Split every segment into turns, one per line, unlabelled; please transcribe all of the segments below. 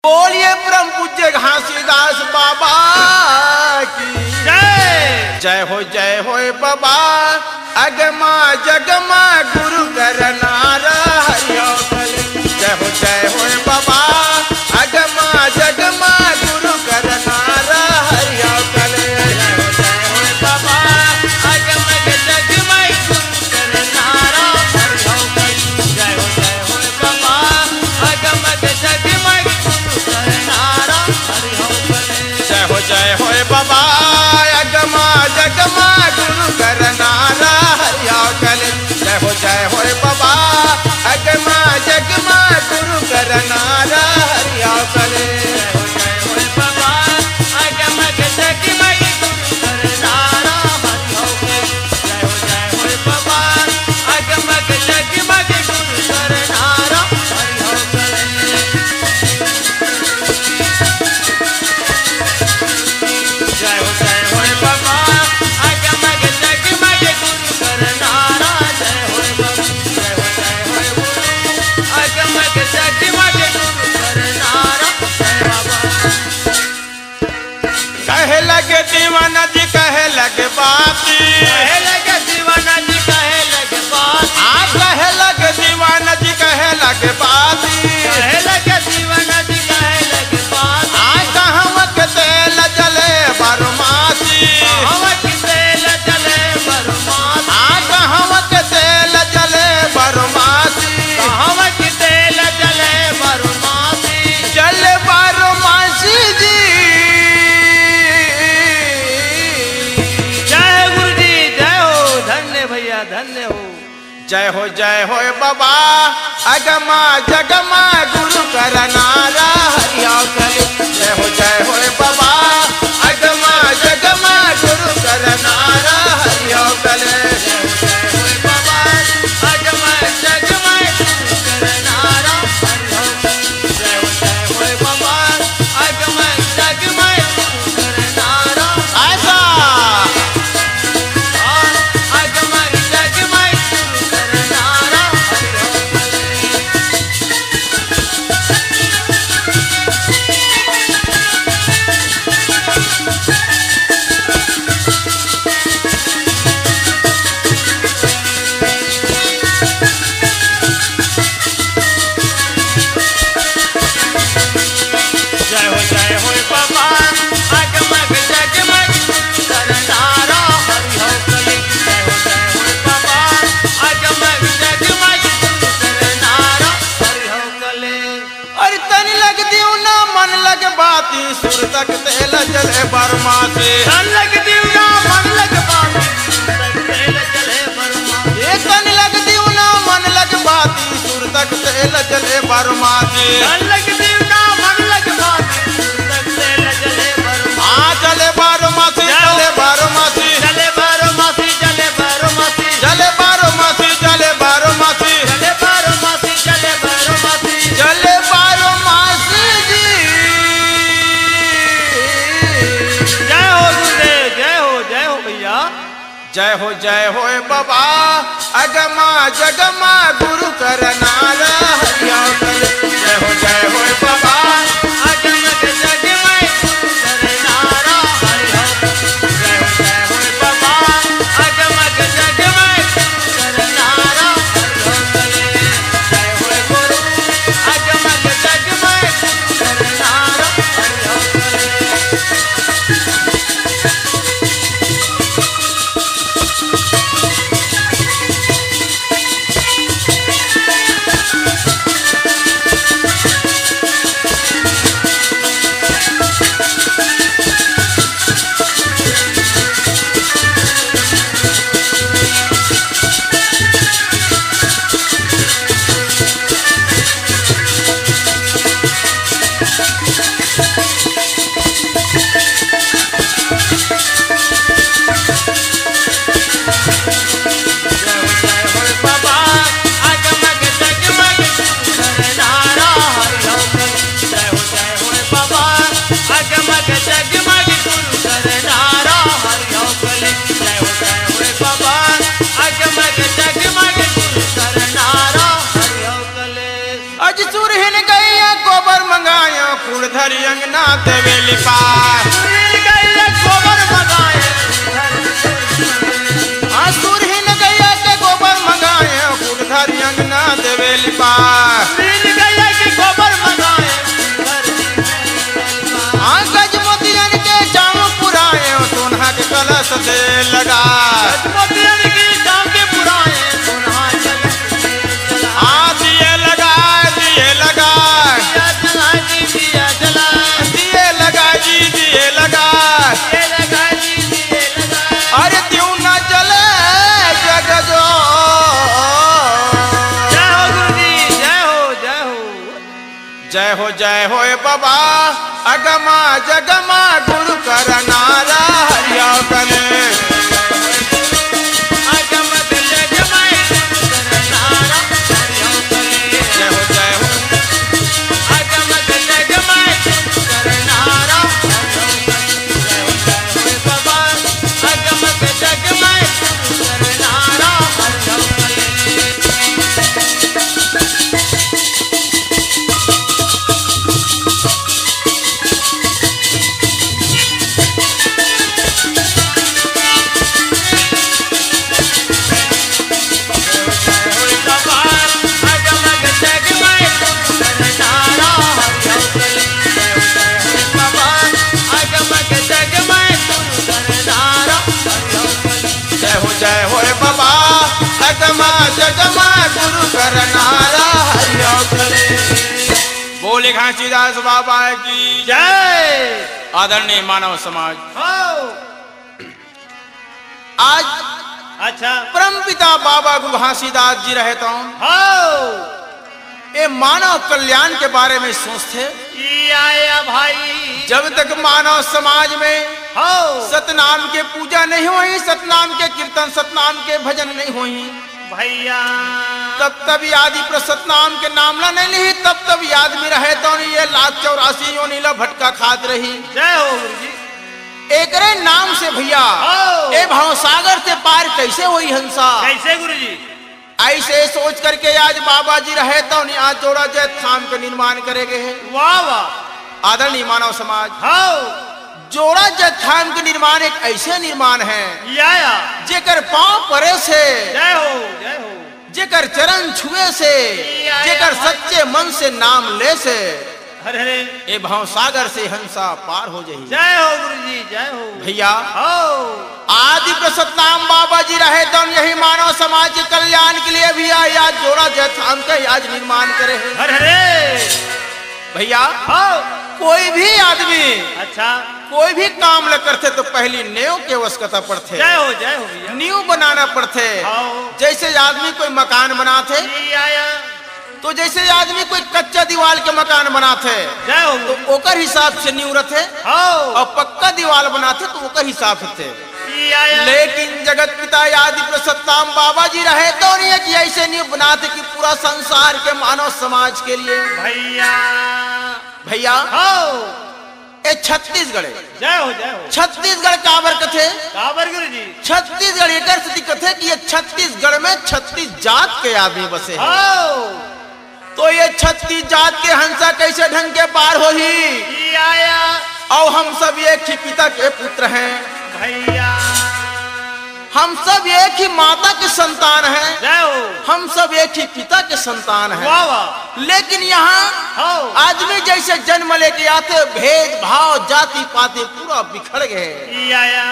बोलिए परम पूज्य घासीदास बाबा की
जय।
जय हो बाबा। अगमा जगमा गुरु करनारा हरियो जय हो बाबा। अगमा जगमा गुरु करनारा हरियो जय हो बाबा। अगमा जगमा गुरु करनारा हरियो जय हो बाबा। अगमा जगमा जय हो बाबा। अगमा जगमा गुरु करनारा हरियो जय हो बाबा। अगमा जगमा गुरु करनारा हरियो जय हो बाबा। अगमा जगमा गुरु करनारा हरियो जय हो बाबा। अगमा जगमा गुरु करनारा हरियो कहे लगे दीवाना जी कहे लगे बाती।
कहे लगे दीवाना जी कहे लगे बाती।
आप कहे लगे दीवाना जी कहे लगे बाती।
कहे लगे दीवाना जी कहे लगे बाती।
आज कहवा के तेल जले बरमासी।
कहवा के तेल जले बरमासी।
आज कहवा के तेल जले बरमासी।
कहवा के तेल जले बरमासी।
जले बरमासी जी।
जय गुरु जी जय हो। धन्य भैया धन्य हो।
जय हो बाबा। अगमा जगमा गुरु करनारा हरियो जय हो बाबा। अगमा जगमा गुरु करनारा हरियो जय हो बाबा। अगमा जगमा गुरु करनारा हरियो जय हो बाबा। अगमा जगमा गुरु करनारा ऐसा अगमा जगमा गुरु करनारा जय हो बाबा। अगमा जगमा गुरु करनारा हरियो जय हो बाबा। अगमा जगमा गुरु करनारा हरियो अरे तन लग दियो ना मन लग बाती। सुर तक तेल जले बरमासी।
तन लग दियो ना मन लग बाती। सुर तक तेल जले बरमासी।
ये तन लग दियो ना मन लग बाती। सुर तक तेल जले बरमासी।
तन लग दियो ना मन लग बाती। सुर तक तेल जले बरमासी।
आ चले बारमासी चले बारमासी।
जले बरमासी जले बरमासी।
चले बारमासी चले बारमासी।
जले बरमासी जले बरमासी।
चले बारमासी जी।
जय हो गुरुदेव जय हो भैया।
जय हो बाबा। अगमा जगमा गुरु करनारा हरियो जय हो बाबा। अगमा जगमा गुरु करनारा हरियो जय हो बाबा। अगमा जगमा गुरु करनारा हरियो जय हो गुरु। अगमा जगमा गुरु करनारा
गुण धरी अंगना देवेली पार।
सुरहीन गैया गोबर मंगाए
सुरहीन गैया के गोबर मंगाए गुण धरी अंगना देवेली पार।
सुरहीन गैया के गोबर मंगाए
गजमोतियन के जाम पुराए सोना के कलश दे लगा।
मोतियन की शाम के पुराए सोना
दिए लगा दिए लगा
दिया जला
दिए लगा जी दिए लगा।
ये लगा जी दिए लगा
अरे त्यों न जले जग जो।
जय हो गुरुजी जय हो जय हो
जय हो जय हो बाबा अगमा जगमा गुरु कर नारा हरिया करे।
अगमग जगमाए नारा हरिया करे।
जय हो
अगमग जगमाए नारा जय हो बाबा अगमग जगमाए नारा हरिया करे।
जय हो बाबा अगमा जगमा गुरु कर नारा हरिया करे। बोले घासीदास बाबा की
जय
आदरणीय मानव समाज।
हो
आज
अच्छा
परमपिता बाबा गुरु घासीदास जी रहता हूँ।
हो
ये मानव कल्याण के बारे में सोचते।
ये आया भाई
जब तक मानव समाज में
हो
सतनाम के पूजा नहीं हुई, सतनाम के कीर्तन, सतनाम के भजन नहीं हुई,
भैया
तब आदि पर सतनाम के नामला नहीं ली, तब आदमी रहे तो ये 1,84,000 योनिला भटका खाद रही।
जय हो गुरुजी
एकरे नाम से भैया
हो।
ए भवसागर से पार कैसे हुई हंसा।
कैसे गुरुजी
ऐसे सोच करके आज बाबा जी रहे तो आज जोड़ा जय थाम के निर्माण करेगे है।
वाह वाह
आदरणीय मानव समाज
हो
जोड़ा जय थाम के निर्माण एक ऐसे निर्माण है
ये आया
जेकर पांव परे से,
जय हो जय हो
जेकर चरण छुए से, जेकर सच्चे मन से नाम ले से
हरे हरे
ए भवसागर से हंसा पार हो जाई।
जय हो गुरुजी जय हो
भैया
हो
आदि प्रसत नाम बाबा जी रहे तो यही मानव समाज के कल्याण के लिए भी आज जोड़ा जय थाम के आज निर्माण करे है।
हरे हरे
भैया
हो
कोई भी आदमी
अच्छा
कोई भी काम ल करते तो पहली नेव के आवश्यकता पड़ते,
जय हो भैया
नींव बनाना पड़ते।
हो
जैसे आदमी कोई मकान बनाते
ये आया
तो जैसे आदमी कोई कच्चा दीवार के मकान बनाते
जय हो
तो ओकर हिसाब से नींव रथे,
हो
और पक्का दीवार बनाते तो ओकर हिसाब से।
ये आया
लेकिन जगत पिता आदि प्रसन्नाम बाबा जी रहे तो नहीं कि ऐसे नींव बनाते कि पूरा संसार के मानव समाज के लिए।
भैया
भैया
हो
ए छत्तीसगढ़
जय हो
छत्तीसगढ़ काबर कथे।
काबर गुरुजी
छत्तीसगढ़ एक स्थिति कथे कि ये छत्तीसगढ़ में 36 जात के आदमी बसे हैं।
हो
तो ये 36 जात के हंसा कैसे ढंग के पार हो ही।
ये आया
और हम सब एक ही पिता के पुत्र हैं,
भैया
हम सब एक ही माता के संतान हैं,
जय हो
हम सब एक ही पिता के संतान हैं।
वाह वाह
लेकिन यहाँ
हो
आदमी जैसे जन्म लेके आते भेद भाव जाति पाति पूरा बिखर गए।
ये आया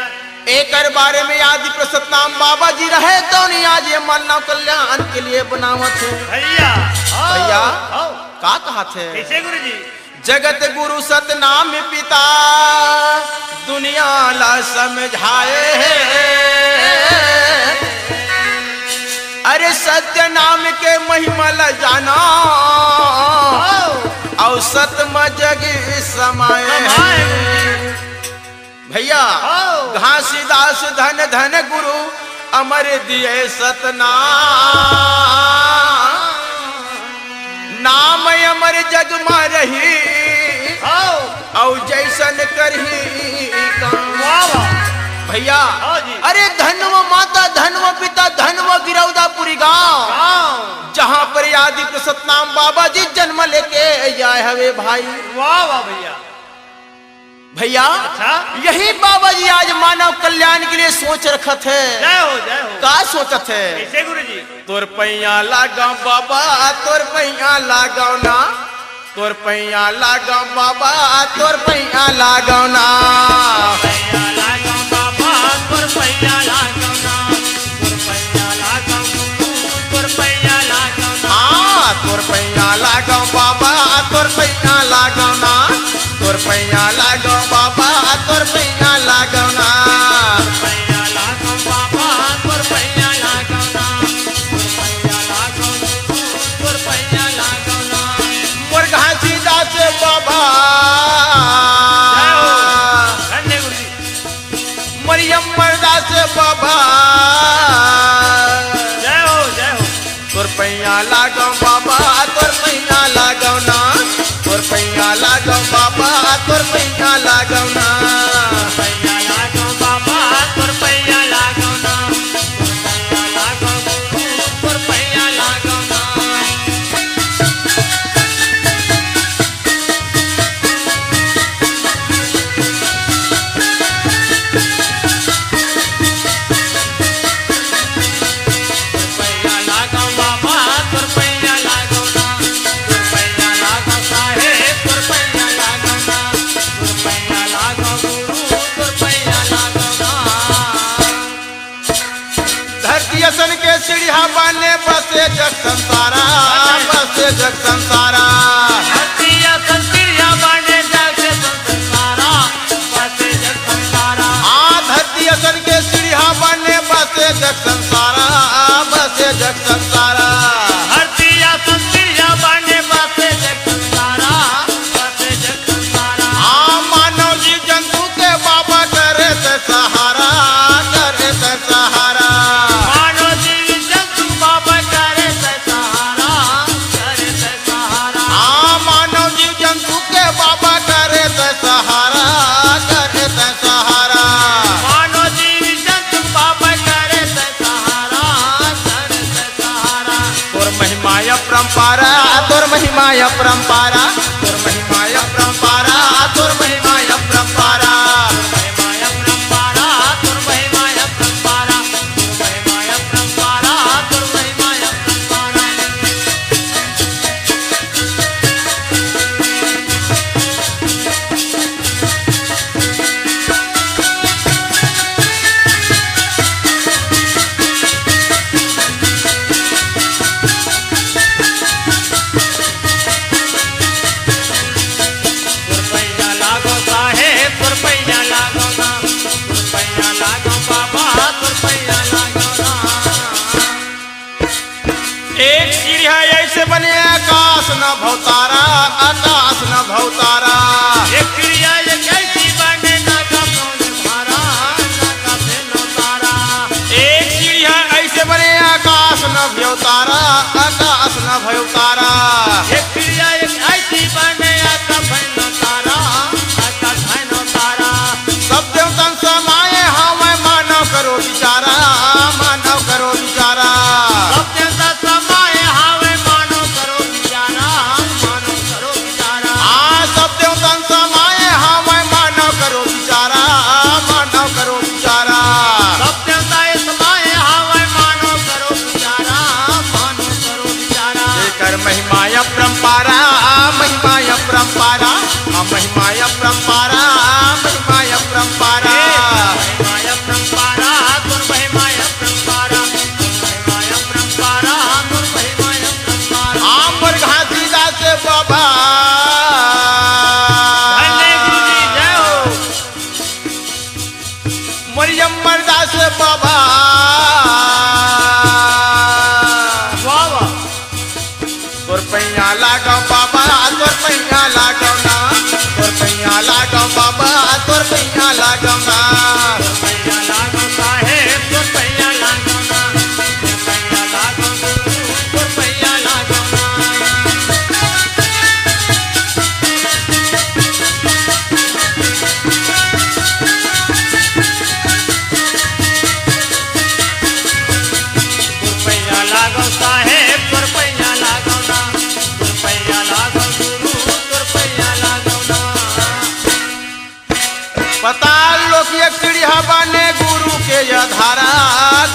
एक बारे में आदि प्रसत नाम बाबा जी रहे तो नहीं आज ये मानव कल्याण के लिए बनावत है।
भैया
भैया
हो
का कहा थे
कैसे गुरुजी
जगत गुरु सतनाम पिता दुनिया ला समझाए है। अरे सत्य नाम के महिमा ला जाना और सतम जग समाये। भैया घासीदास धन धन गुरु अमर दिए सतनाम नाम अमर जग में रही और जैसन करही काम। भैया अरे धन्व माता धन्व पिता धन्व गिरौदापुरी गांव जहाँ पर दीप सतनाम बाबा जी जन्म लेके आए हवे भाई।
वाह वाह भैया।
भैया
अच्छा
यही बाबा जी आज मानव कल्याण के लिए सोच रखत है।
जय हो जय हो।
का सोचत है?
कैसे गुरु जी?
तोर पैया लागा बाबा तोर पैया लगाओ ना, तोर पैया लागा बाबा तोर पैया लगाओ ना।
पैया लागो बाबा तोर पैया लागो ना, तोर पैया लागो तोर पैया लागो ना।
हाँ तोर पैया लगाओ बाबा तोर पैया लगाओ ना, तोर पैया लगाओ बाबा तोर पैया लगाओ ना।
पैया लागो बाबा तोर पैया लागो ना, तोर पैया लागो तोर पैया लागो ना।
मोर घासी दास बाबा
जय हो धन्य गुरु जी।
मरियम मरदास बाबा
जय हो जय हो।
तोर पैया लगाओ बाबा तोर पैया लगाओ ना, तोर पैया लगाओ बाबा तोर पैया लगाओ ना।
पैया लागो बाबा तोर पैया लागो ना, तोर पैया लागो तोर पैया लागो ना। पैया लागो बाबा तोर पैया लागो ना, तोर पैया लागो साहेब तोर पैया लागो ना, तोर पैया लागो गुरु तोर पैया लागो ना।
धरती असन के सीढ़िया बने बसे जग संसारा, बसे जग संसारा।
धरतिया संतिरिया बाणे जग संसारा, बसे जग संसारा।
हाँ धरती असन के सीढ़िया बने बसे जग संसारा, बसे जग संसारा।
धरतिया संतिरिया बाणे बसे जग संसारा, बसे जग संसारा।
हाँ मानव जीव जंतु के बाबा करे ते सहारा, करे ते सहारा।
मानो जीव जंतु बाबा करे ते सहारा, करे ते सहारा।
हाँ मानव जीव जंतु के बाबा करे ते सहारा, करे ते सहारा।
मानो जीव जंतु बाबा करे ते सहारा, करे ते सहारा।
तोर महिमाय परंपरा, तोर महिमाय परंपरा, तोर महिमाय परंपरा, तोर महिमाय परंपरा।
महिमाय परंपरा तोर महिमाय परंपरा, तोर महिमाय परंपरा, तोर महिमाय परंपरा। तोर पैया लागो साहेब तोर पैया लागो ना, तोर पैया लागो बाबा तोर पैया लागो ना।
एक चिड़िया ऐसे बने आकाश न भवतारा, आकाश न भवतारा।
एक चिड़िया एक ऐसी बने ना का कौन धारा, ना का फेनो तारा।
एक चिड़िया ऐसे बने आकाश न भवतारा, आकाश न भवतारा।
एक चिड़िया एक ऐसी बने का फेनो तारा, का फेनो तारा।
सब देवतन समाये हमें मानव करो विचारा, मानव करो विचारा।
सब देवता समाये हावे मानो करो विचारा, मानो करो विचारा।
हाँ सब देवतन समाये हमें मानव करो विचारा, मानव करो विचारा।
सब देवता समाये हावे मानो करो विचारा, मानो करो विचारा।
कर महिमाय परंपरा, महिमाय परंपरा, महिमाय परंपरा, महिमाय परंपरा।
महिमाय परंपरा तोर महिमाय परंपरा, महिमाय परंपरा तोर महिमाय परंपरा।
आमर घासी दास बाबा
धन्य गुरु जी जय हो।
मरियम मरदास बाबा
वाह वाह।
तोर पैया लगाओ बाबा तोर पैया लगाओ ना, तोर पैया लगाओ बाबा पताल लोक एक चिड़िया बने गुरु के अधारा,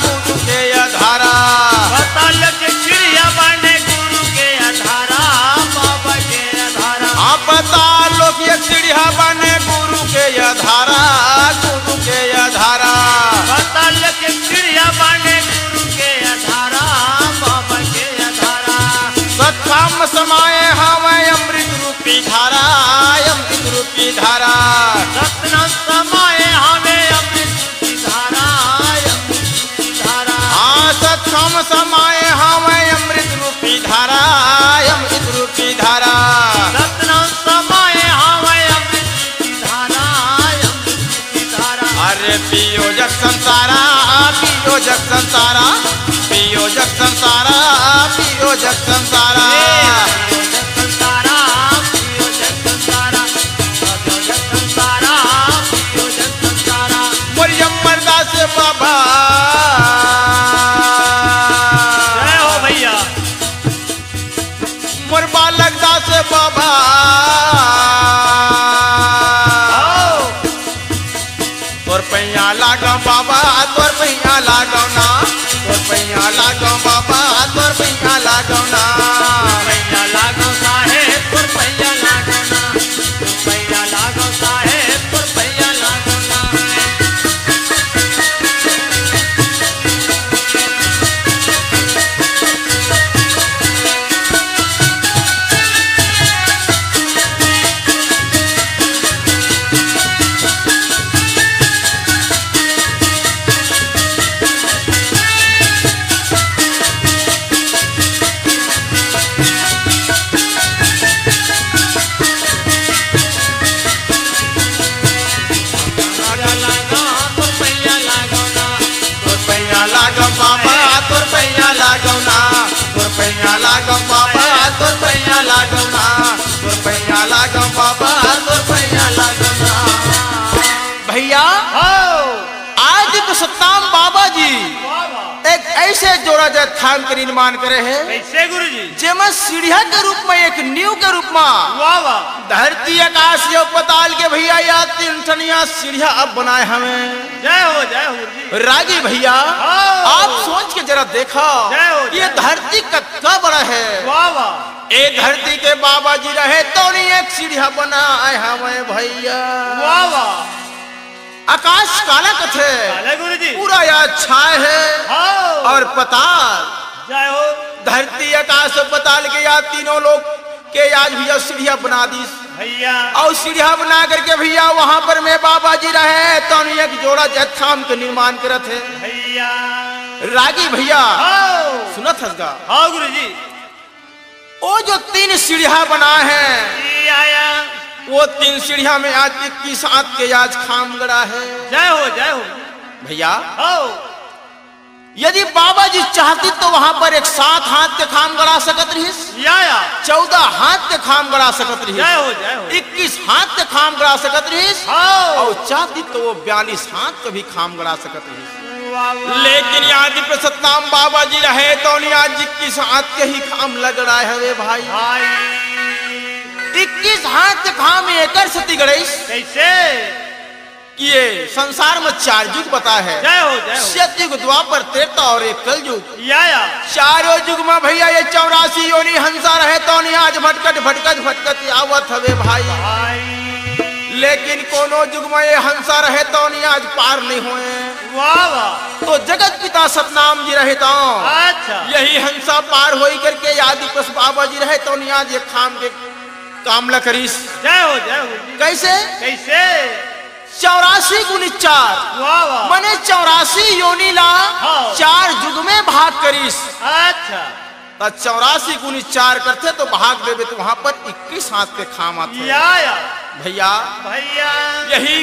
गुरु के अधारा।
पताल के चिड़िया बने गुरु के अधारा, बाबा के अधारा।
हाँ पताल लोक एक चिड़िया बने गुरु के अधारा, गुरु के अधारा।
पताल के चिड़िया बने गुरु के अधारा, बाबा के अधारा।
सत्संग समाये हमें अमृत रूपी धारा, अमृत रूपी धारा।
सतना समाये हमें अमृत की धारा, अमृत की धारा।
हाँ सत्संग समाये हमें अमृत रूपी धारा, अमृत रूपी धारा।
सतना समाये हमें अमृत की धारा, अमृत की धारा।
अरे पियो जग संसारा, पियो जग संसारा, पियो जग संसारा, पियो जग संसारा। बाबा
जय हो भैया।
मोर बालक दास बाबा तोर पैया लागो बाबा, तोर पैया लागो ना, तोर पैया लागो बाबा, तोर पैया लागो ना।
पैया लागो साहेब, तोर पैया लागो ना, तोर पैया लागो साहेब, तोर पैया लागो ना।
भैया आज तो सत्ताम बाबा जी एक ऐसे जोड़ा जय थान का निर्माण करे है।
कैसे गुरु जी?
जेमा सीढ़िया के रूप में, एक नींव के रूप में
वाह वाह।
धरती आकाश यो पताल के भैया या तीन ठनिया सीढ़िया अब बनाए हमें।
जय हो गुरु जी।
रागी भैया आप सोच के जरा देखो, ये धरती कितना बड़ा है।
वाह वाह।
ए धरती के बाबा जी रहे तो नहीं एक सीढ़िया बनाए हमें भैया।
वाह वाह।
आकाश काला कथे
गुरु जी,
पूरा याद छाए है और पताल।
जय हो।
धरती आकाश और पताल के याद तीनों लोग के आज भैया सीढ़िया बना दी
भैया।
और सीढ़िया बना करके भैया वहां पर में बाबा जी रहे तो एक जोड़ा जत्थाम के निर्माण करत है
भैया।
रागी भैया सुनत हसगा।
हाँ गुरु जी।
वो जो तीन सीढ़िया बना है
आया,
वो तीन सीढ़िया में आज 21 हाथ के आज खाम गड़ा है।
जय हो
भैया। यदि बाबा जी चाहती तो वहां पर एक 7 हाथ के खाम गड़ा सकत रही, 14 हाथ के खाम गड़ा सकत रही, 21 हाथ के खाम गड़ा सकत रही, और चाहती तो वो 42 हाथ के भी खाम गड़ा सकत रही। लेकिन यदि पे सतनाम बाबा जी रहे तो आज 21 हाथ के ही खाम लग रहा है वे भाई। 21 हाथ के खाम एकर सती गणेश
कैसे?
ये संसार में 4 युग बता है। सतयुग, द्वापर, त्रेता और एक कलयुग। चारों युग में भैया ये 84 योनि हंसा रहे तो आज भटकत भटकत भटकत आवत हवे भाई। लेकिन कोनो युग में ये हंसा रहे तो आज पार नहीं हुए। तो जगत पिता सतनाम जी रहे तो यही हंसा पार हो करके आदि प्रस बाबा जी रहे तो आज ये खाम के कामला करीस।
जय हो
कैसे?
कैसे?
84 गुणित 4 मने 84 योनि ला 4 युग में भाग करीस।
अच्छा।
84 गुणित 4 करते तो भाग देवे तो वहां पर 21 हाथ के खाम आते भैया। यही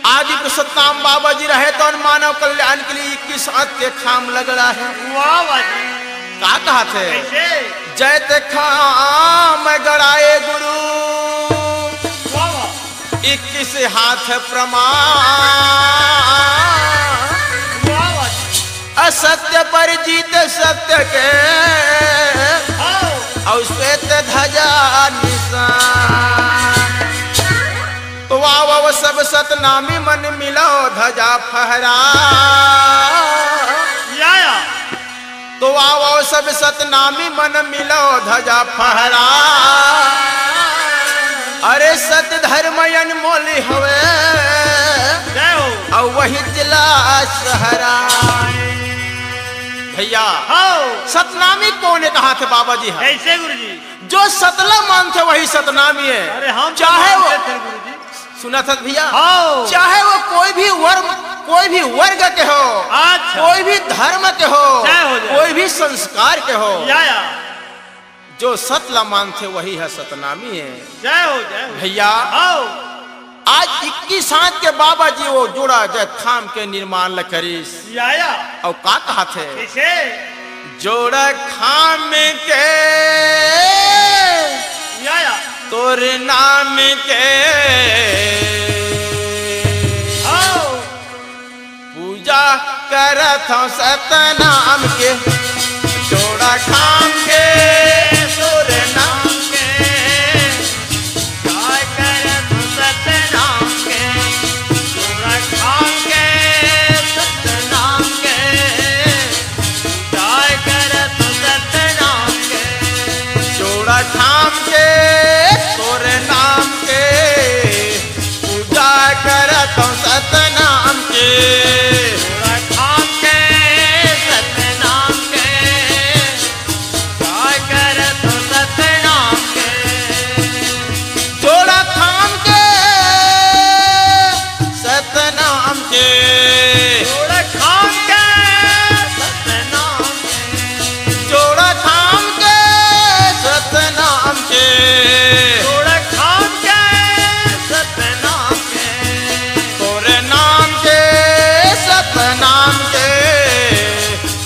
आदि को सतनाम बाबा जी रहे तो मानव कल्याण के लिए 21 हाथ के खाम लग रहा है। क्या कहा थे? जयते खाम गड़ाए गुरु 21 हाथ प्रमाण। असत्य पर जीत सत्य के और श्वेत ध्वजा निशान। तो वाह आओ सब सतनामी मन मिलो ध्वजा फहरा। तो आओ सब सतनामी मन मिलो ध्वजा फहरा। अरे सत्य धर्म अनमोल हवे और वही जिला सहरा। भैया सतनामी कौन है कहा थे बाबा जी?
कैसे गुरुजी?
जो सतला मानते वही सतनामी है।
अरे हम
चाहे वो
गुरुजी
सुना था भैया, चाहे वो कोई भी वर्ग के हो,
अच्छा।
कोई भी धर्म के हो,
हो
कोई भी संस्कार के हो,
या।
जो सतला मानते वही है सतनामी है।
जय हो
भैया। आज 21 हाथ के बाबा जी वो जोड़ा जय थाम के निर्माण ल करीस। और का कहा थे?
कैसे?
जोड़ा खाम के तोर नाम के पूजा करत हूँ सतनाम के। जोड़ा खाम के तोर नाम के
जय करत सतनाम के। जोड़ा खाम के सतनाम के जय करत सतनाम के।
जोड़ा खाम के तोर नाम के पूजा करत हूँ सतनाम के।
जोड़ा खाम के सतनाम के जय करत सतनाम के।
जोड़ा खाम के सतनाम के।
जोड़ा खाम के सतनाम के।
जोड़ा खाम के सतनाम के।
जोड़ा खाम के सतनाम के।
तोरे नाम के सतनाम के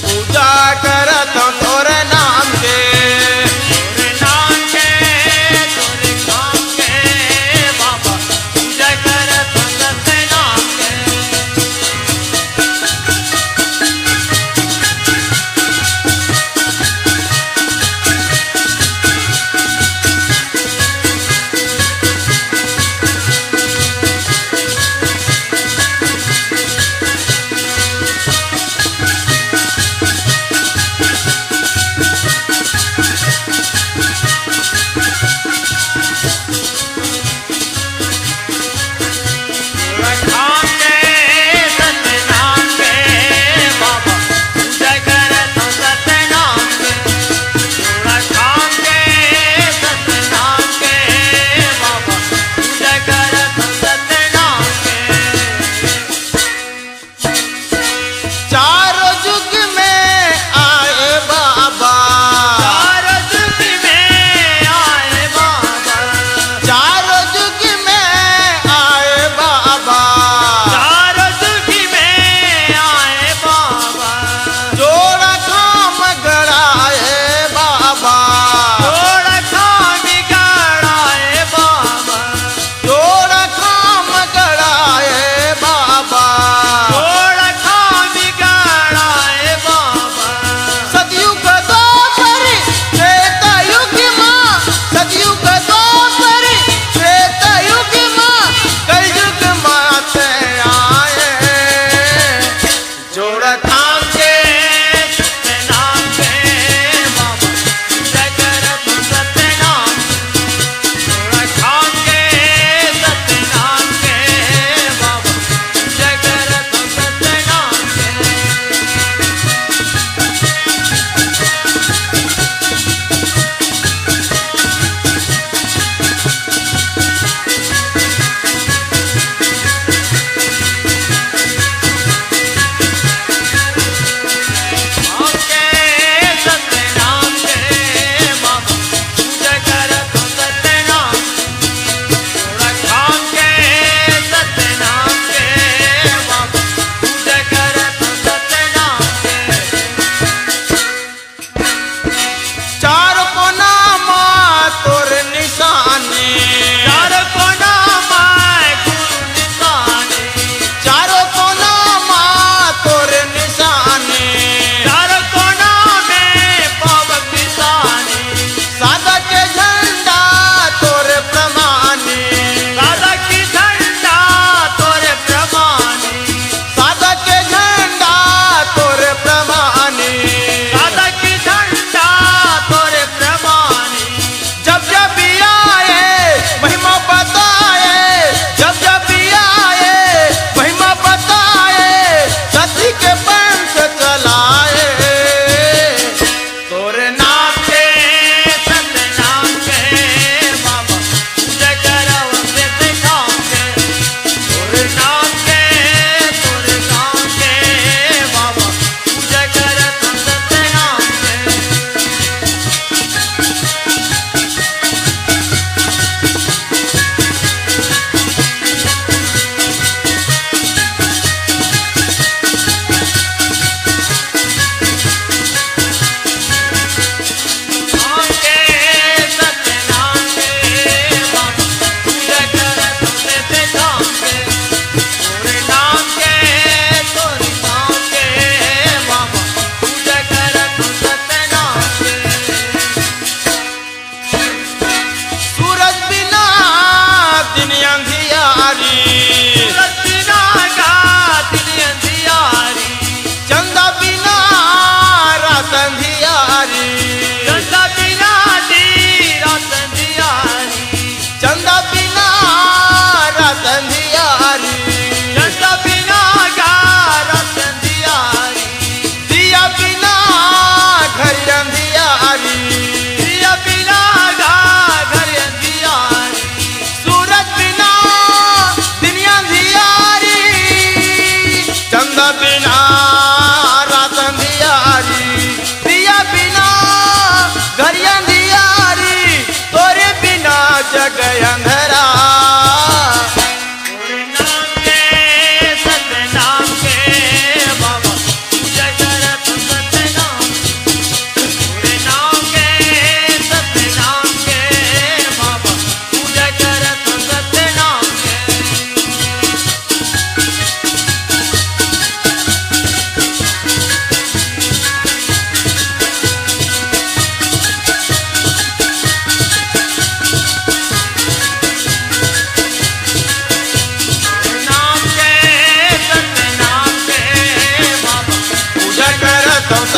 पूजा करत हूँ तोरे नाम के।
तोरे नाम के तोरे काम के बाबा पूजा करत सतनाम के। जोड़ा खाम के सतनाम के बाबा पूजा करत सतनाम के। जोड़ा खाम के सतनाम के बाबा पूजा करत सतनाम के।
चारों युग में आए बाबा।
चारों युग में आए बाबा।
चारों युग में आए बाबा।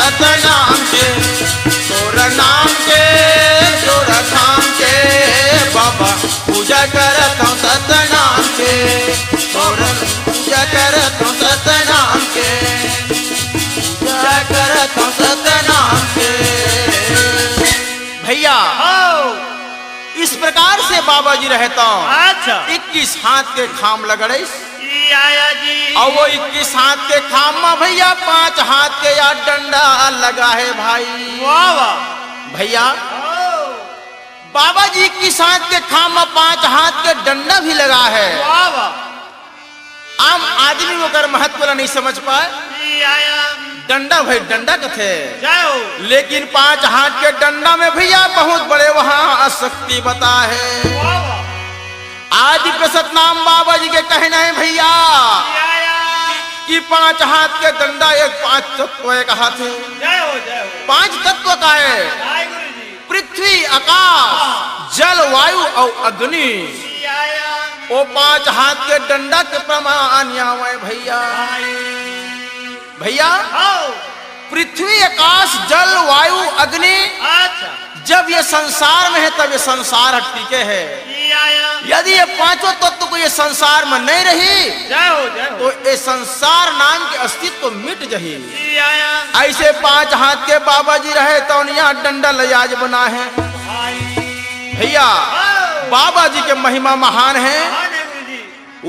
सतनाम के, तोर नाम के जोर थाम के, बाबा पूजा करत हूँ सतनाम के, तोर पूजा करत हूँ सतनाम के, पूजा करत हूँ सतनाम के। भैया इस प्रकार से बाबा जी रहता हूँ।
अच्छा
21 हाथ के खाम लगड़े
आया जी,
और वो 21 हाथ के खाम में भैया 5 हाथ के या डंडा लगा है भाई।
वाह वाह
भैया बाबा जी 21 हाथ के खाम में 5 हाथ के डंडा भी लगा है।
वाह वाह।
आम आदमी को अगर महत्व नहीं समझ पाए,
आया
डंडा भाई डंडा कथे,
जाओ,
लेकिन 5 हाथ के डंडा में भैया बहुत बड़े वहां शक्ति बता है।
वाह वाह।
आदि प्रसत नाम बाबा जी के कहना है भैया
आया
कि 5 हाथ के डंडा एक 5 तत्व एक हाथ है।
जाओ जाओ,
5 तत्व का है,
आए गुरु जी।
पृथ्वी आकाश जल वायु और अग्नि।
आया
वो 5 हाथ के डंडा के प्रमाण आवे भैया। भैया
आओ,
पृथ्वी आकाश जल वायु अग्नि
अच्छा
जब ये संसार में है तब ये संसार टिके है।
आया,
यदि ये 5 तत्व को ये संसार में नहीं रही
जाओ जाओ,
तो ये संसार नाम के अस्तित्व मिट जही।
आया
ऐसे 5 हाथ के बाबा जी रहे तो यहाँ डंडा लयाज बना है। भैया बाबा जी के महिमा महान है।
गुरु जी।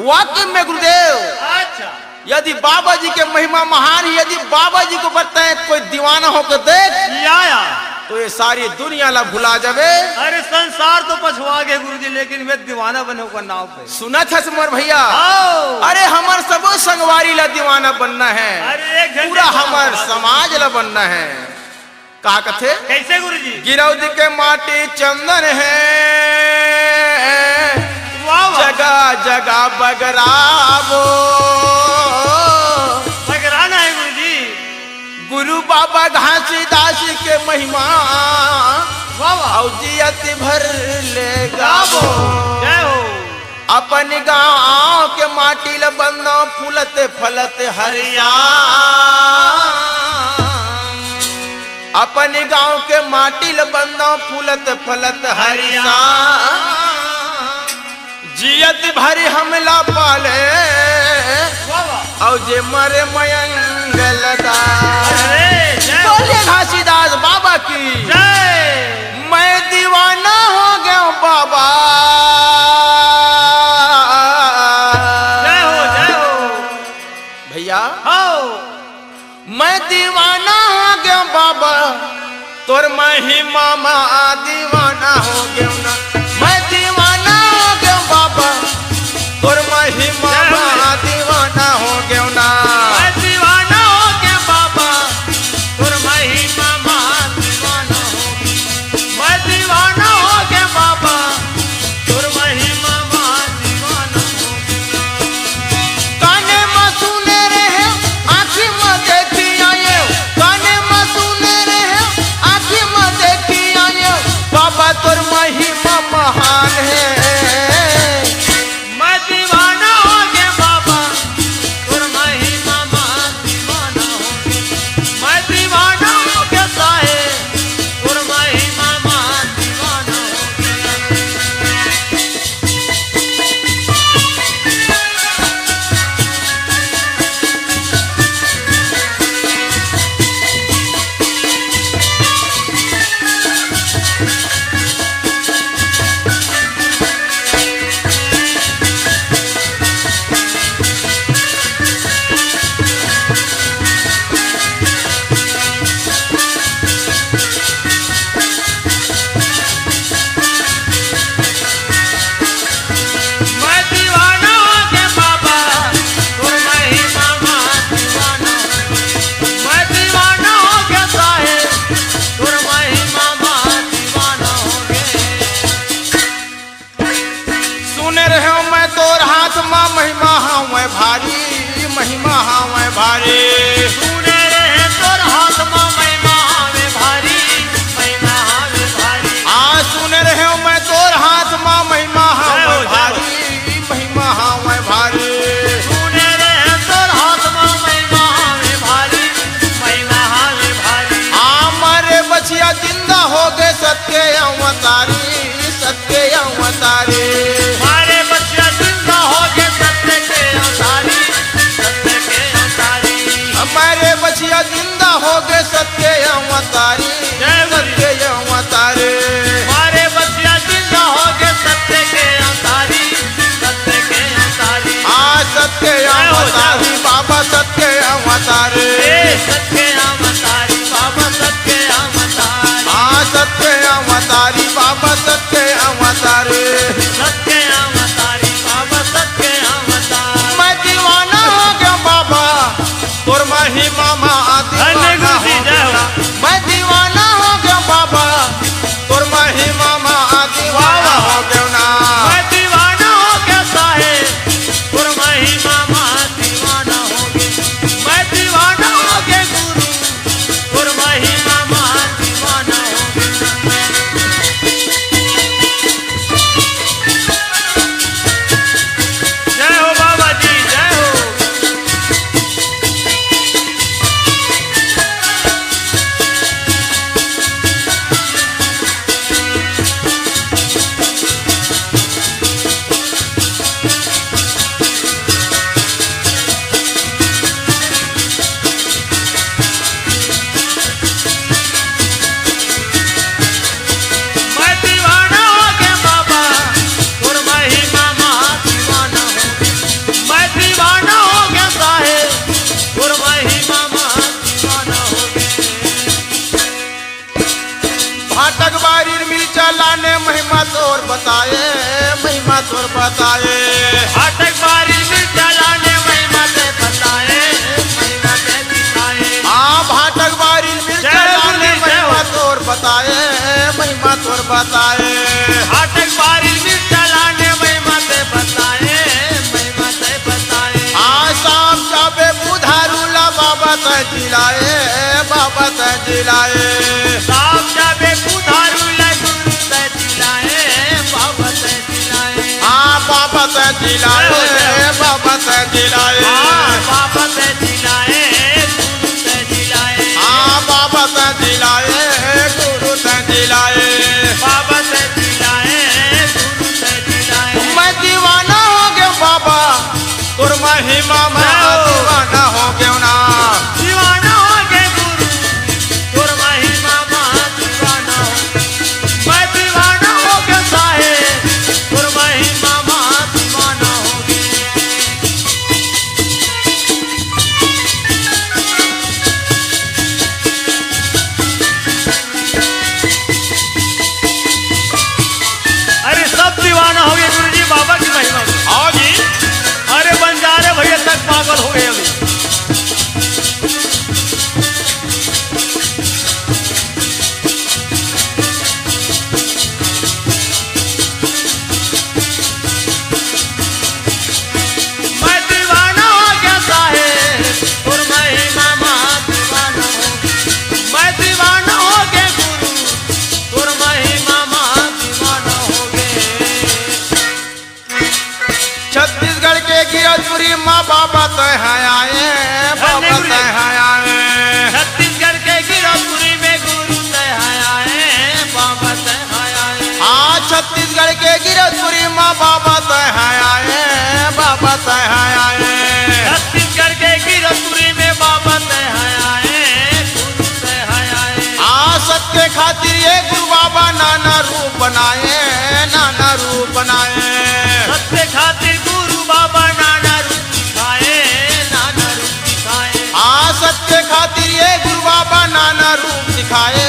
वाक्य में गुरुदेव
अच्छा
यदि बाबा जी के महिमा महान है, यदि बाबा जी को बताए कोई दीवाना होकर देख
आया
तो ये सारी दुनिया ला भुला जावे।
अरे संसार तो पछवा गए गुरु जी, लेकिन वे दीवाना बने होगा नाव पे।
सुना था सुमर भैया,
आओ,
अरे हमार सबो संगवारी ला दीवाना बनना है,
अरे एक घंटे
पूरा हमार
बाद।
समाज ला बनना है। का कथे
कैसे गुरु जी?
गिरौदी के माटी चंदन है,
वाह वाह।
जगह जगह बगरावो।
बगराना है गुरु जी।
गुरु बाबा घासीदास के महिमा
वाह वाह।
और जियत भर ले गावो।
जय हो।
अपन गाँव के माटी ल बनो फूलत फलत हरिया। अपन गाँव के माटी ल बनो फूलत फलत हरिया। जियत भरी हमला पाले
वाह वाह।
और जे मरे मयंगल
अरे जय हो।
बोले घासीदास बाबा की
जय।
मैं दीवाना हो गया बाबा।
जय हो जय हो।
भैया
आओ,
मैं दीवाना हो गया बाबा, तोर महिमा माँ दीवाना हो गया ना। मैं दीवाना हो गया बाबा, तोर महिमा माँ दीवाना हो गया ना।
मैं दीवाना हो गया बाबा, तुर महिमा मां दीवाना हो गया। मैं दीवाना हो गया बाबा, तुर महिमा मां दीवाना हो गया।
काने में सुने रहे आँखी में देखी आये, काने में सुने रहे आँखी में देखी आये, बाबा तोर महिमा महान है।
मैं दीवाना हो गया बाबा, तुर महिमा मां दीवाना हो गया। मैं दीवाना हो गया साहेब, तुर महिमा मां दीवाना हो गया। मैं दीवाना हो गया बाबा, तुर महिमा मां दीवाना हो गया। मैं दीवाना हो गया साहेब, तुर महिमा मां दीवाना हो गया।
सुने रहे हो मैं तोर हाथ माँ महिमा हाँ मैं भारी, महिमा हाँ मैं भारी।
सुने रहे तोर हाथ मां महिमा हमें भारी, महिमा हमें भारी।
सुने रहे हो मैं तोर हाथ माँ महिमा हाँ
जय हो,
मैं
जय हो।
भारी, महिमा हाँ मैं भारी।
सुने रहे तोर हाथ मां महिमा हमें भारी, महिमा हमें भारी।
जिलाए बाबा ते जिलाए
साहब जाबे कुधारू ला गुरु ते जिलाए बाबा ते जिलाए
हाँ बाबा ते जिलाए बाबा ते जिलाए
बाबा ते जिलाए गुरु ते जिलाए
बाबा ते जिलाए गुरु ते जिलाए
बाबा ते जिलाए गुरु ते जिलाए
मैं दीवाना हो गया बाबा तुर महिमा में दीवाना हो गया ना
दीवाना हो गए गुरु तुर महिमा में दीवाना हो मैं दीवाना हो गया साहेब तुर महिमा में दीवाना हो गए अरे सब दीवाना हो गए गुरु जी बाबा की महिमा में
हाँ जी
अरे बंजारे भैया तक पागल हो गए अभी मैं दीवाना हो गया साहेब और महिमा में दीवाना हो मैं दीवाना हो गया गुरु और महिमा में दीवाना हो गए
छत्तीसगढ़ के गिरधपुरी माँ बाबा तो है आए बाबा तो है आए
छत्तीसगढ़ के गिरधपुरी में गुरु तय आए बाबा तय आए
हाँ छत्तीसगढ़ के गिरधपुरी माँ बाबा तो है आए बाबा तो है आए
छत्तीसगढ़ के गिरधपुरी में बाबा तय आए गुरु तय आए
हाँ सत्य खातिर ये गुरु बाबा नाना रूप बनाए नाना रूप बनाए
सत्य खातिर गुरु बाबा नाना रूप दिखाए नाना रूप दिखाए
हाँ सत्य खातिर ये गुरु बाबा नाना रूप दिखाए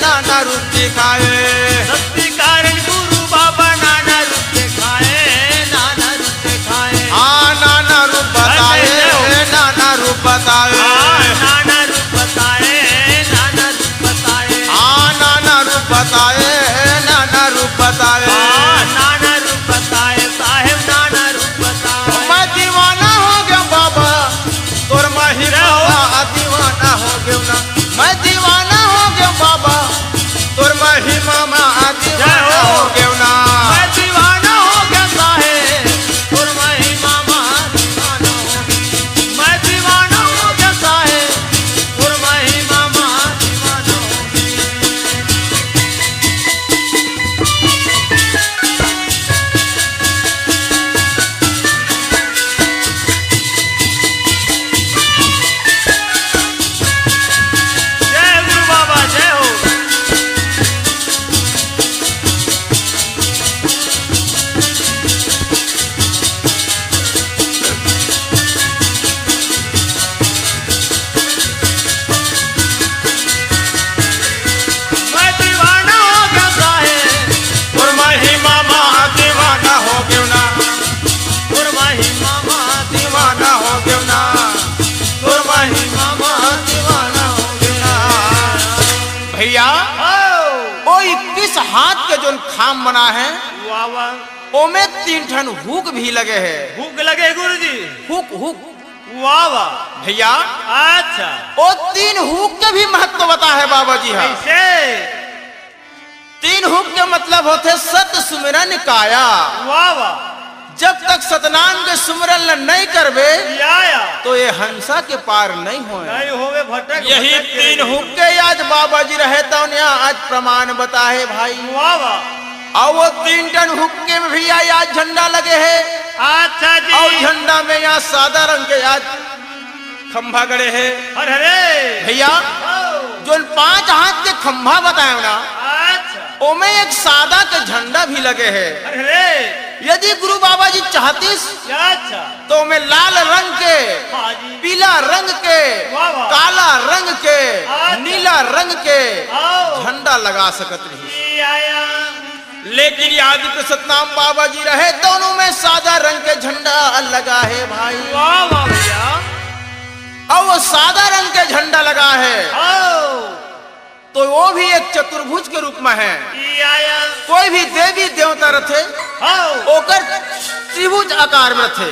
नाना रूप दिखाए
सत्य कारण गुरु बाबा नाना रूप दिखाए नाना रूप दिखाए
हाँ नाना रूप बताए नाना रूप बताए
नाना रूप बताए नाना रूप बताए
हाँ नाना रूप बताए नाना रूप बताए
नाना रूप बताए साहेब नाना रूप बताए
मैं दीवाना हो गया बाबा तोर महिमा दीवाना हो गया ना मैं दीवाना हो गया बाबा तोर महिमा दीवाना हो गया ना
मैं दीवाना हो गया साहेब और महिमा में दीवाना हो गया मैं दीवाना हो गया साहेब और महिमा में दीवाना हो गया जय गुरु बाबा जय हो मैं दीवाना हो गया साहेब
तोर महिमा दीवाना हो गया ना
और महिमा में
दीवाना हो गया ना तोर महिमा दीवाना हो गया ना भैया ओ 21 हाथ के जो खाम बना है
वाह वाह
ओमे 3 ठन हुक भी लगे है
भूख लगे गुरु जी
हुक हुक
वाह वाह
भैया
अच्छा
ओ 3 हुक के भी महत्व बता है बाबा जी हाँ
कैसे
3 हुक के मतलब होते सत सुमिरन काया
वाह वाह
जब तक सतनाम के सुमिरन नहीं करबे
या
तो ये हंसा के पार नहीं होए
नहीं होवे भटक
यही
भटक के
3 हुक के आज बाबा जी रहे तो आज प्रमाण बताए भाई
वाह वाह
और वो 3 टन हुक्के में भी आज झंडा लगे है
अच्छा
और
जी
झंडा में यहाँ सादा रंग के आज खंभा गड़े है
अरे अरे
भैया जो 5 हाथ के खंभा बताए ना
अच्छा
ओमे एक सादा के झंडा भी लगे है
अरे अरे
यदि गुरु बाबा जी चाहतीस
अच्छा
तो मैं लाल रंग के
हाँ जी
पीला रंग के
वाह वाह
काला रंग के
अच्छा।
नीला रंग के
आओ
झंडा लगा सकत रही
ये आया
लेकिन याद के सतनाम बाबा जी रहे दोनों में सादा रंग के झंडा लगा है भाई
वाह वाह भैया
और वो सादा रंग के झंडा लगा है
आओ
तो वो भी एक चतुर्भुज के रूप में है
ये आया
कोई भी देवी देवता रथे
आओ
ओकर त्रिभुज आकार में रथे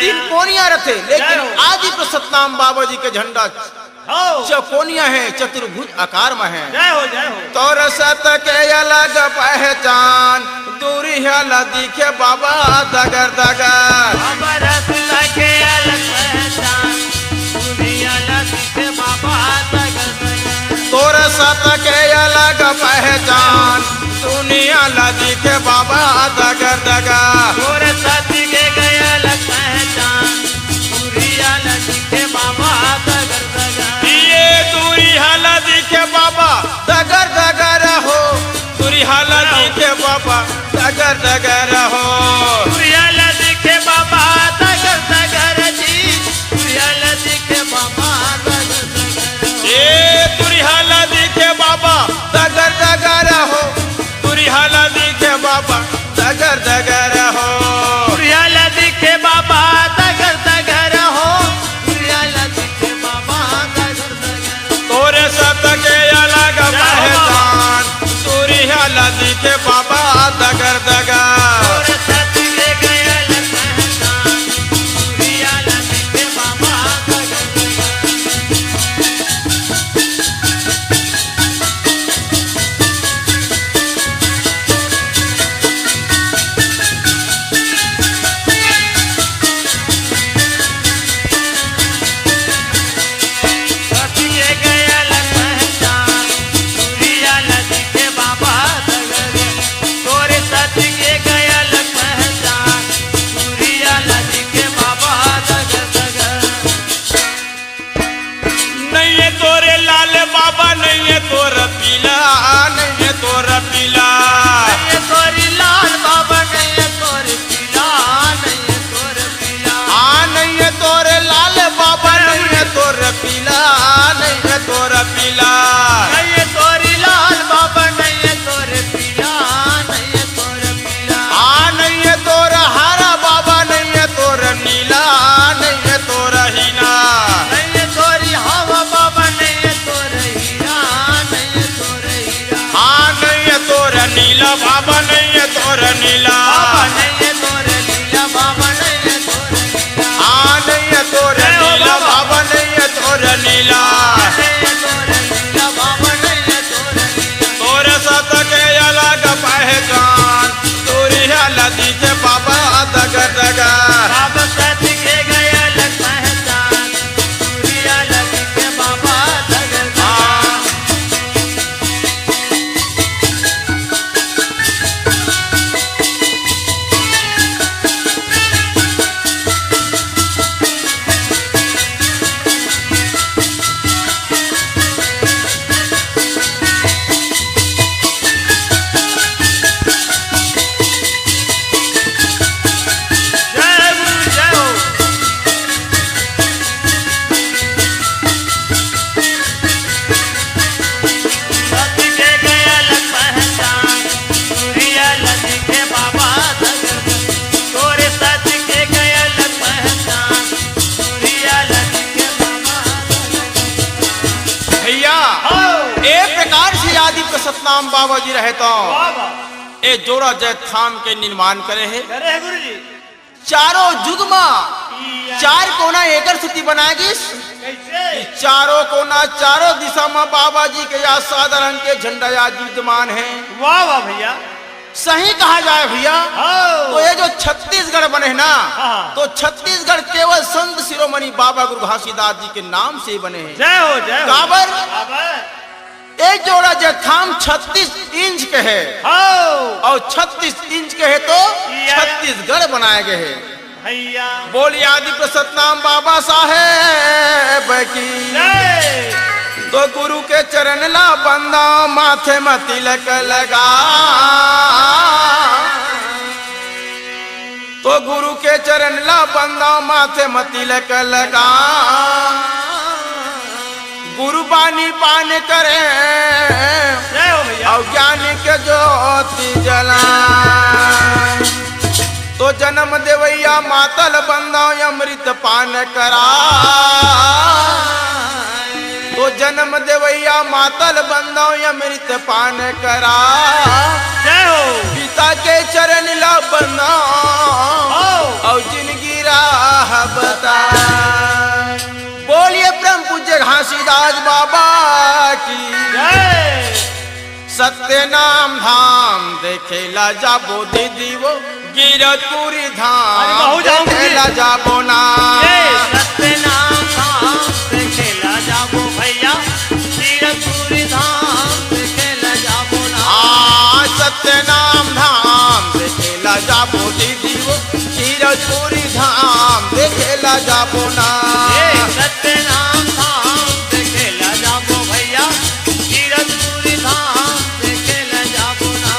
3 कोनिया रथे लेकिन आदि तो सतनाम बाबा जी के झंडा चकोनिया है, चतुर्भुज आकार में है।
जय हो जय हो।
तोर सत के अलग पहचान, दूरी है दिखे बाबा दगर दगर।
के अलग पहचान, दूरी दिखे बाबा दगर दगर।
तोर सत के अलग पहचान, दुनिया दिखे बाबा दगर दगर।
तोर सत के अलग पहचान, दूरिया दिखे बाबा दगर दगर।
ये दूरी हाला दिखे बाबा दगर दगर हो, दूरी हाला दिखे बाबा दगर दगर हो।
दूरिया दिखे बाबा दगर दगर जी, दूरिया दिखे बाबा दगर दगर।
ये दूरी हाला दिखे बाबा दगर दगर हो, दूरी हाला दिखे बाबा दगर दगर हो।
दूरिया दिखे बाबा दगर दगर हो, दूरिया दिखे बाबा दगर दगर।
तोरे सत के अलग पहचान, दूरी हाला दिखे बाबा दगर दगर।
तोर सत के अलग पहचान, दूरिया दिखे बाबा दगर दगर।
नहीं है तोरे लाल बाबा, नहीं है तोर पीला, नहीं है तोर पीला।
तोरी लाल बाबा नहीं है तोर पीला, नहीं है तोर पीला।
नहीं है तोरे लाल बाबा, नहीं है तोर पीला, नहीं है तोर पीला।
नहीं है तोरी लाल बाबा नहीं है तोर पीला, नहीं है तोर पीला।
नहीं है तोर हरा बाबा, नहीं है तोर नीला, नहीं है तोर हीना।
नहीं है तोरी हवा बाबा नहीं है तोर हीरा, नहीं है तोर हीरा।
नहीं है तोर नीला बाबा, नहीं है तोर नीला।
बाबा नहीं है तोर लीला, बाबा नहीं है तोर लीला।
नहीं है तोर नीला बाबा, नहीं है तोर नीला।
नहीं है तोर लीला, बाबा नहीं है तोर लीला।
तोर सत के अलग पहचान, दूरी हाला दिखे बाबा दगर दगर।
बाबा सत के अलग पहचान, दूरिया दिखे बाबा दगर दगर। जय गुरु जय हो। सत के अलग पहचान, दूरिया दिखे बाबा दगर दगर। तोरे सत के अलग पहचान, दूरिया दिखे बाबा दगर दगर।
भैया एक प्रकार से आदि के सतनाम बाबा जी रहे तो
बाबा
ए जोड़ा जय थाम के निर्माण करे है।
करे गुरु जी।
चारों जुगमा चार कोना एकर स्थिति बनाएगी।
कैसे?
चारों कोना चारों दिशा में बाबा जी के या साधारण के झंडा या विद्यमान है।
वाह वाह भैया।
सही कहा जाए भैया तो ये जो छत्तीसगढ़ बने है ना,
हाँ।
तो छत्तीसगढ़ केवल संत शिरोमणि बाबा गुरु घासीदास जी के नाम से बने हैं।
जय हो जय हो।
काबर एक जोड़ा जथाम 36 इंच के है और 36 इंच के है तो छत्तीसगढ़ बनाए गए हैं
भैया।
बोली आदि के सतनाम बाबा साहेब की
जय।
तो गुरु के चरण ला बंदा माथे में तिलक लगा, तो गुरु के चरण ला बंदा माथे में तिलक लगा। गुरु बानी पान करे
जय हो भैया।
और ज्ञानी के ज्योति जला, तो जन्म देवैया मातल बंदा अमृत पान करा, तो जन्म देवैया मातल बंदा अमृत पान करा।
जय हो।
पिता के चरण ला बंदा और जिंदगी राह बता। बोलिए परम पूज्य घासीदास की सत्य नाम धाम देखेला जाबो दीदी वो गिरतपुरी धाम देखेला जाबो ना
सत्य नाम धाम देखेला जाबो भैया गिरतपुरी धाम देखेला जाबो ना
सत्य नाम धाम देखेला जाबो दीदी वो गिरतपुरी धाम देखेला जाबो ना
सत्य नाम धाम देखेला जाबो भैया गिरतपुरी धाम देखेला जाबो ना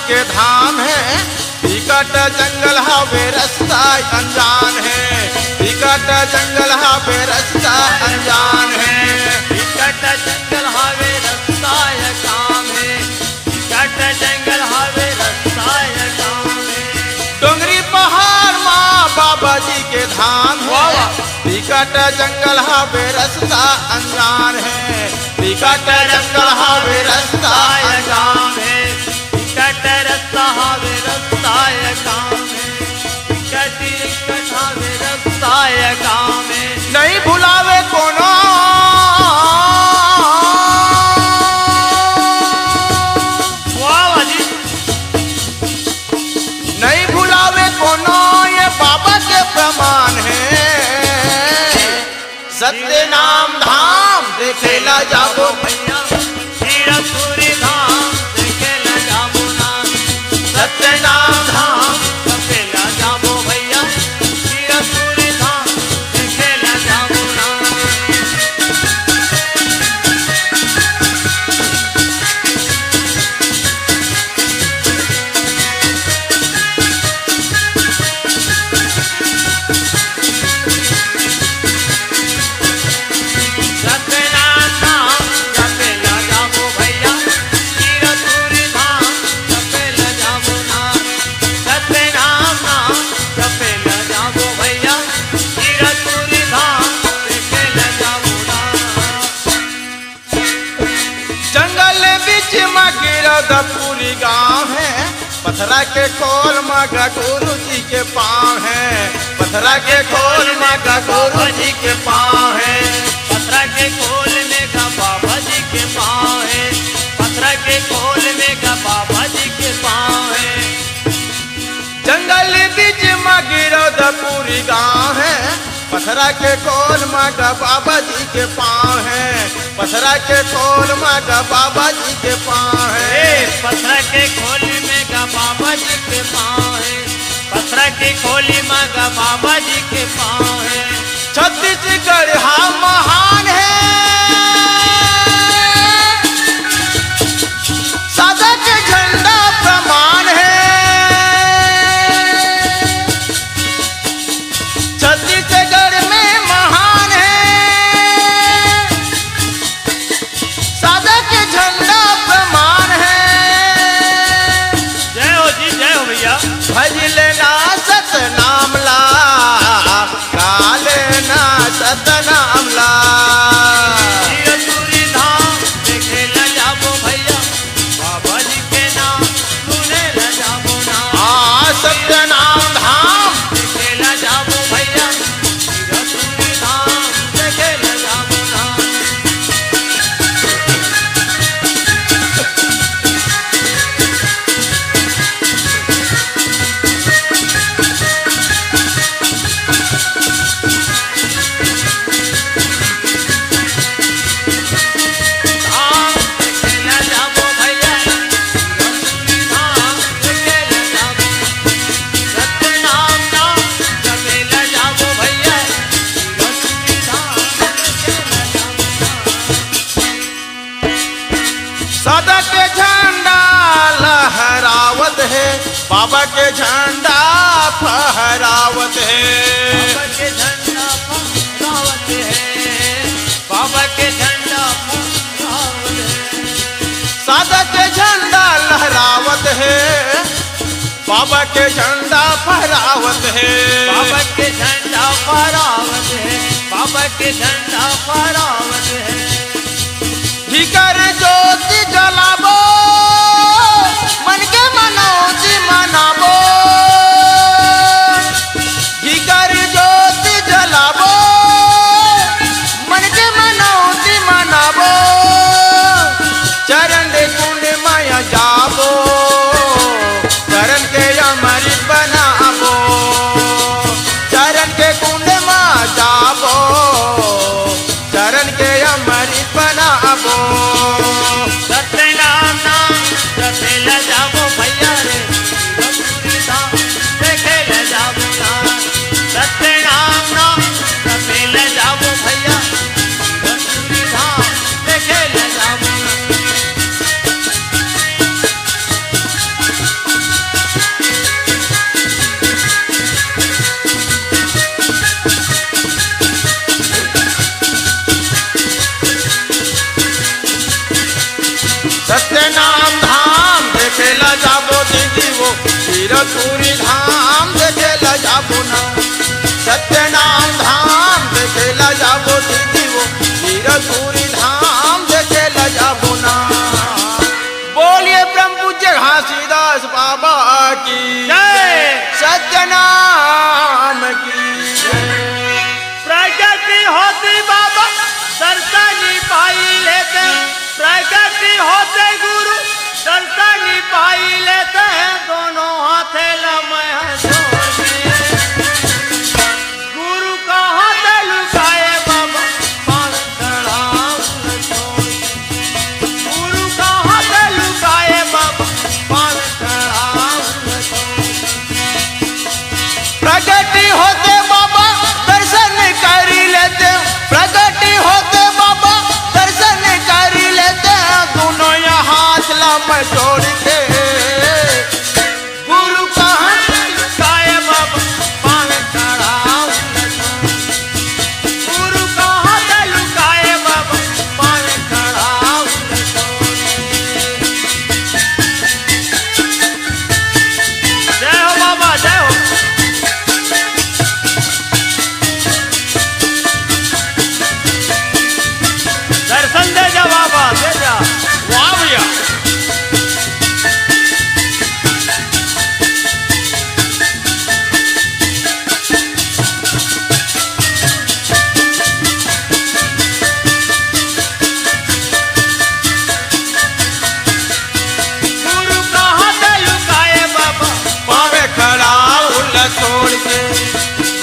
के धाम है विकट जंगल हवे रास्ता अनजान है विकट जंगल हवे रास्ता अनजान है
विकट जंगल हवे रास्ता काम है विकट जंगल हवे रास्ता काम है
डोंगरी पहाड़ माँ बाबा जी के धाम है विकट जंगल हवे रास्ता अनजान है विकट जंगल हवे रास्ता अनजान है
रस्ता हवे रस्ता काम हवे रस्ता काम
नहीं भुलावे कोनो नहीं भुलावे कोनो ये बाबा के प्रमाण है सत्य नाम धाम देखेला जाबो
भैया गिरतपुरी धाम देखेला जाबो ना
सत्य नाम धाम
देखेला जाबो भैया गिरतपुरी धाम देखेला जाबो ना
पूरी गांव है पथरा के खोल मगा गुरु जी के पाँव है पथरा के खोल मगा गुरु जी के पाँव है
पथरा के खोल में का बाबा जी के पाँव है पथरा के खोल में का बाबा जी के पाँव है
जंगल बीच मगिरद पूरी गांव है पथरा के खोल मगा बाबा जी के पाँव है पथरा के खोल मगा बाबा जी के पाँव है
पथरा के खोली में का बाबा जी के पाँव है पथरा के खोली में का बाबा जी के पाँव है
छत्तीसगढ़ हाँ महान है सदा के झंडा प्रमाण है छत्तीसगढ़ में महान है सदा के झंडा प्रमाण है
जय हो जी जय हो भैया
भजले ना सतनाम ला काले ना सतनाम ला
गिरतपुरी धाम देखेला जाबो भैया बाबा जी के नाम सुनेला जाबो ना
सत्य नाम धाम
देखेला जाबो भैया गिरतपुरी धाम देखेला जाबो ना
सदा के झंडा लहरावत है बाबा के झंडा फहरावत है।
बाबा के झंडा फहरावत है, बाबा के झंडा फहरावत है।
सादा के झंडा लहरावत है, बाबा के झंडा फहरावत है।
बाबा के झंडा फहरावत है, बाबा के झंडा फहरावत है।
भीकर ज्योति जलाबो, मन के मनौती मनाबो। भीकर ज्योति जलाबो, मन के मनौती मनाबो। चरण कुंड माया जाबो, चरण के अमृत बनाबो। चरण के कुंड मा जाबो, चरण के अमृत बनाबो।
सत्य नाम नाम रखे ल जाबो भैया रे, रसूरी धाम देखे ल जाबो ना। सत्य नाम नाम रखे ल जाबो भैया, रसूरी धाम देखे ल जाबो ना।
सत्य नाम धाम देखे ला जाबो दीदी वो, रसूरी धाम देखे ला जाबो ना। सत्य नाम धाम देखे ला जाबो दीदी वो, रसूरी धाम देखे ला जाबो ना। बोलिए ब्रह्म पूज्य घासीदास बाबा की
जय।
सत्य नाम की जय।
प्रगति होती बाबा दर्शनी पाई लेते, प्रगति होते गुरु दर्शनी पाई लेते हैं। दोनों हाथे लम्हे जोड़ के गुरु का हाथ लुकाए बाबा पान चढ़ाओ छोड़ के। गुरु का हाथ लुकाए बाबा पान चढ़ाओ छोड़ के।
प्रगति होते बाबा दर्शन करी लेते, प्रगति होते बाबा दर्शन करी लेते। दोनों यहाँ हाथ लम जोड़ के गुरु का हाथ
लुकाए बाबा पान चढ़ाओ छोड़ के। गुरु का हाथ लुकाए बाबा पान चढ़ाओ छोड़ के। जय हो बाबा जय हो। दर्शन दे जा बाबा दे जा।
वाह भैया।
गुरु का हाथ लुकाए बाबा
पावे खड़ा उल छोड़ के,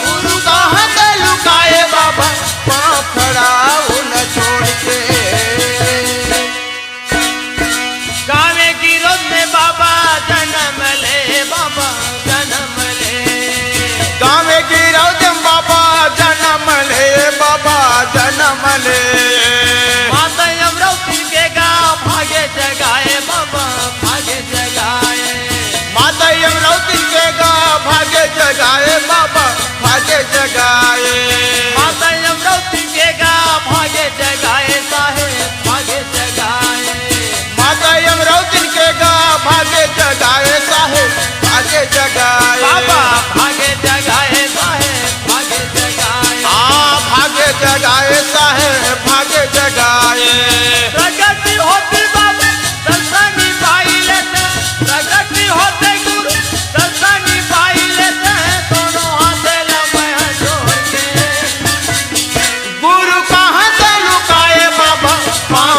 गुरु का हाथ लुकाए बाबा पाँव खड़ा उल छोड़ के।
गावे की रोज में बाबा जन्म ले, बाबा जन्म ले।
गाँव गिरौ जम बाबा जन्म ले, बाबा जन्म ले।
माता यमरावती के गाँव भागे जगाए बाबा भागे जगाए।
माता यमरावती के गा भागे जगाए बाबा भागे जगाए।
माता यमरावती के गाँव भागे जगाए साहेब भागे जगाए।
माता यमरावती के गा भागे जगाए साहेब भागे जगाए।
बाबा भागे जगाए साहेब भागे जगाए।
भागे जगाए साहेब भागे जगाए।
प्रगति होती बाबा दर्शनी पाई लेते, प्रगति होते गुरु दर्शनी पाई लेते हैं। दोनों हाथे लम्हे जोड़ के
गुरु कहाँ से लुकाए बाबा पाँव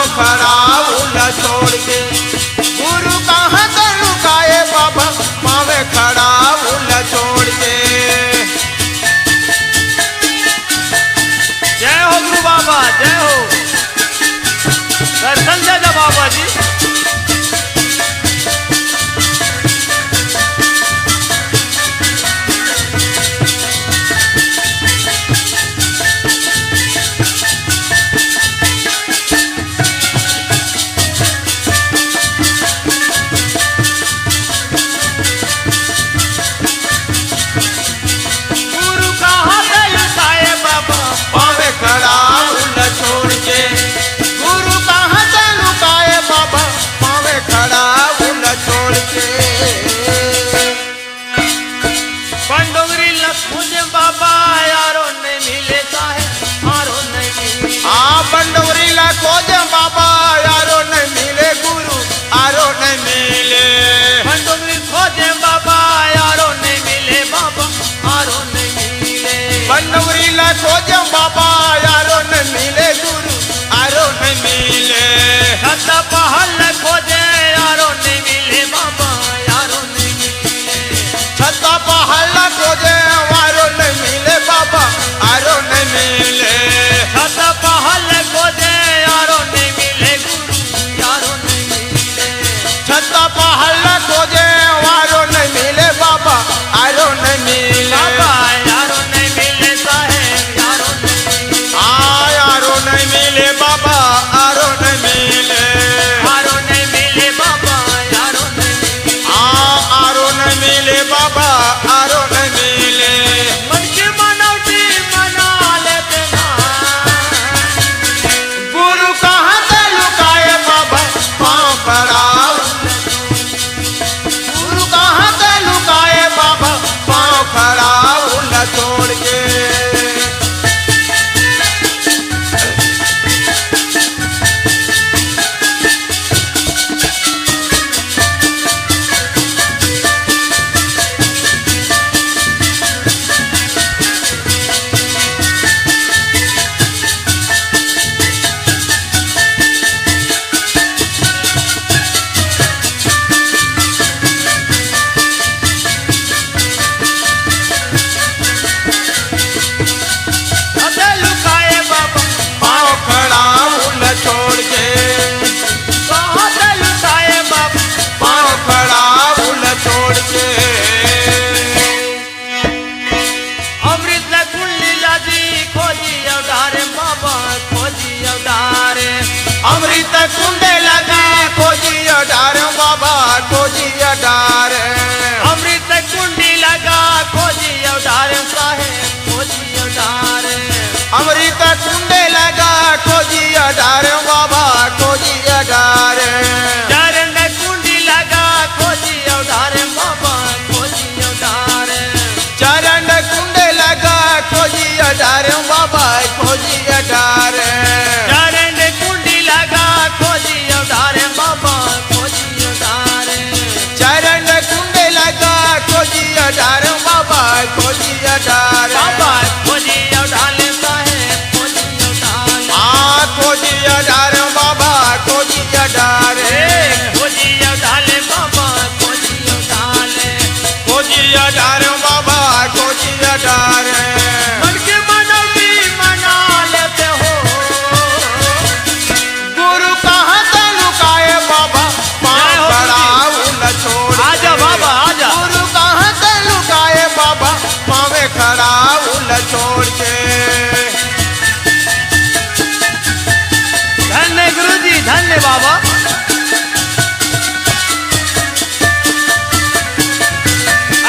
छत पहल खोजे यारो नहीं मिले बाबा यारो नहीं मिले
छत पहल खोजे वारो नहीं मिले बाबा आरो नहीं मिले
छत पहल खोजे यारो नहीं मिले गुरु यारो नहीं मिले
छत पहल खोजे वारो नहीं मिले बाबा आरो नहीं मिले
बाबा यारो नहीं मिले साहेब यारो नहीं मिले
यारो नहीं मिले बाबा आरो नहीं मिले
यारो नहीं मिले बाबा यारो नहीं मिले
आरो नहीं मिले बाबा आरो नहीं मिले
मन की मनौती मना लेते ना
गुरु कहाँ से लुकाए बाबा पाँव खड़ाओ गुरु कहाँ से लुकाए बाबा पाँव खड़ाओ न छोड़ के
अबे लुकाए बाबा
पाँव खड़ाओ न छोड़ के
कहाँ से लुकाए बाबा
पाँव खड़ाओ न छोड़ के
अमृत ने कुंडली लाजी खोजी अवतारे बाबा खोजी अवतारे
अमृत कुंडे लगा खोजी अडार बाबा खोजी अडार
अमृत कुंडी लगा खोजी अवतारे साहेब खोजी अवतारे
अमृत कुंडे लगा खोजी अडार बाबा खोजी अडार
चरण कुंडी लगा खोजी अवतारे बाबा खोजी अवतारे
चरण कुंडे लगा खोजी अडार बाबा खोजी अडार
चरण कुंडी लगा खोजी अवतारे बाबा खोजी अवतारे
चरण कुंडे लगा खोजी अडार बाबा खोजी अडार
बाबा खोजी अवतारे साहेब खोजी अवतारे
खोजी अडार बाबा खोजी अडार
खोजी अवतारे बाबा खोजी अवतारे
खोजी अडार बाबा खोजी अडार
मन के मनौती मना लेते हो
गुरु कहाँ से लुकाए बाबा पाँव खड़ाओ न छोड़
आजा बाबा आजा
गुरु कहाँ से लुकाए बाबा पाँव खड़ाओ न छोड़ के
धन्य गुरु जी धन्य बाबा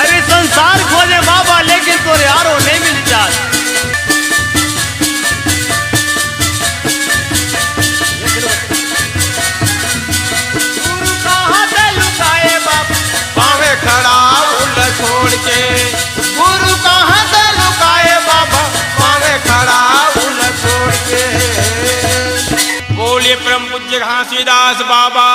अरे संसार खोजे बाबा लेकिन तोरे यारो नहीं मिल जात गुरु कहाँ से लुकाए बाबा
पाँव खड़ाओ न छोड़ के गुरु कहाँ से लुकाए बाबा पाँव खड़ाओ न छोड़ के बोलिए परम पूज्य घासीदास बाबा